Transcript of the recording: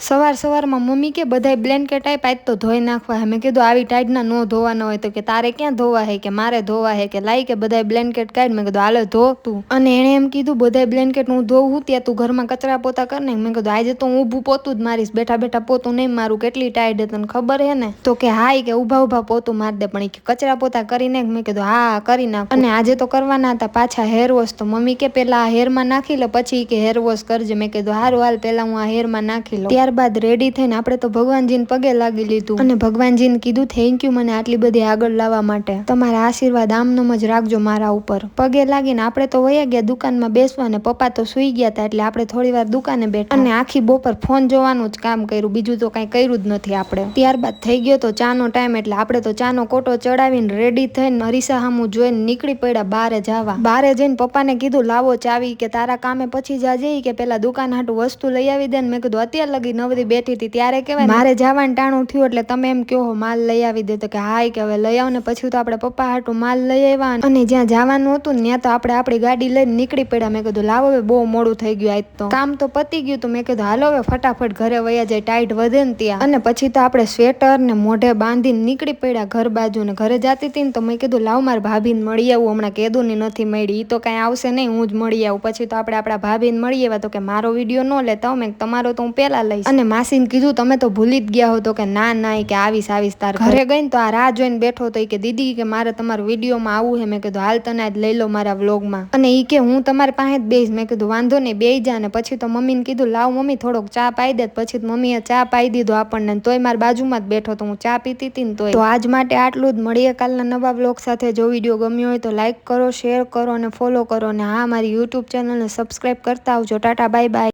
સવારમાં મમ્મી કે બધાય બ્લેન્કેટ આપ્યા આજ તો ધોઈ નાખવા હે. મેં કીધું આવી ટાઈટના નો ધોવાના હોય તો કે તારે ક્યાં ધોવા હે કે મારે ધોવા હે કે લાઈ કે બધાય બ્લેન્કેટ કાઢ. મેં કીધું હાલે ધો તું. અને એણે એમ કીધું બધાય બ્લેન્કેટ હું ધોવું ત્યાં તું ઘરમાં કચરા પોતા કર ને. મેં કીધું આજે તો હું ઊભું પોતું જ મારીશ, બેઠા બેઠા પોતું નહીં મારું, કેટલી ટાઈટ તને ખબર હે ને. તો કે હાય કે ઊભા પોતું માર દે, પણ કે કચરા પોતા કરી નાખ. મેં કીધું હા કરી નાખ. અને આજે તો કરવાના હતા પાછા હેર વોશ. તો મમ્મી કે પેલા હેરમાં નાખી લે પછી કે હેર વોશ કરજે. મેં કીધું હારું હાલ પેલા હું આ હેરમાં નાખી લઉં. ત્યારબાદ રેડી થઈને આપણે તો ભગવાનજીને પગે લાગી લીધું અને ભગવાનજીને કીધું થેન્ક યુ મને આટલી બધી આગળ લાવવા માટે, તમારા આશીર્વાદ આમનમ જ રાખજો મારા ઉપર. પગે લાગીને આપણે તો વયા ગયા દુકાનમાં બેસવા ને પપ્પા તો સુઈ ગયા હતા એટલે આપણે થોડી વાર દુકાને બેઠા અને આખી બપોર ફોન જોવાનું જ કામ કર્યું, બીજું તો કઈ કર્યું જ નથી આપણે. ત્યારબાદ થઈ ગયો તો ચાનો ટાઈમ એટલે આપણે તો ચાનો કોટો ચડાવીને રેડી થઈને અરીસા સામું જોઈને નીકળી પડ્યા બારે જવા. બારે જઈને પપ્પાને કીધું લાવો ચાવી કે તારા કામે પછી જાજે કે પેલા દુકાન હાટું વસ્તુ લઈ આવી દે. મેં કીધું અત્યારે લગી નવરી બેઠી હતી ત્યારે કેવાય મારે જવાનું ટાણું થયું એટલે તમે એમ કહો માલ લઈ આવી દે. તો કે હાય કે હવે લઈ આવ ને. પછી તો આપણે પપ્પા હાટું માલ લઈ આવ્યા અને જ્યાં જવાનું હતું ને ત્યાં તો આપણે આપણી ગાડી લઈને નીકળી પડ્યા. મેં કીધું લાવો હવે બહુ મોડું થઈ ગયું, આજ તો કામ તો પતી ગયું. તો મેં કીધું હાલો હવે ફટાફટ ઘરે વયા જાય, ટાઈટ વધે ને ત્યાં. અને પછી તો આપણે સ્વેટર ને મોઢે બાંધીને નીકળી પડ્યા ઘર બાજુ. ને ઘરે જતી હતી ને તો મેં કીધું લાવ માર ભાભીને મળી આવું, હમણાં કેદુની નથી મળી, ઈ તો કઈ આવશે નહીં, હું જ મળી આવું. પછી તો આપણે આપણા ભાભીને મળી આવ્યા. તો કે મારો વિડીયો ન લેતા મેં તમારો તો હું પેલા લઈશ. અને માસીને કીધું તમે તો ભૂલી જ ગયા હો. તો કે ના કે આવીશ તાર ઘરે ગઈ ને તો આ રાહ જોઈને બેઠો હતો કે દીદી કે મારે તમારા વિડીયોમાં આવું હે. મેં કીધું હાલ તને આજ લઈ લો મારા વ્લોગમાં. અને ઈ કે હું તમારી પાસે જ બેહીશ. મેં કીધું વાંધો નહીં બેહી જા. ને પછી તો મમ્મીને કીધું લાવ મમ્મી થોડોક ચા પાઈ દે. પછી મમ્મીએ ચા પાઈ દીધો આપણને, તોય મારી બાજુમાં જ બેઠો તો હું ચા પીતી હતી ને તોય. તો આજ માટે આટલું જ. મળીએ કાલના નવા વ્લોગ સાથે. જો વિડીયો ગમ્યો હોય તો લાઈક કરો, શેર કરો અને ફોલો કરો. અને હા મારી યુટ્યુબ ચેનલને સબસ્ક્રાઈબ કરતા આવજો. Tata bye bye.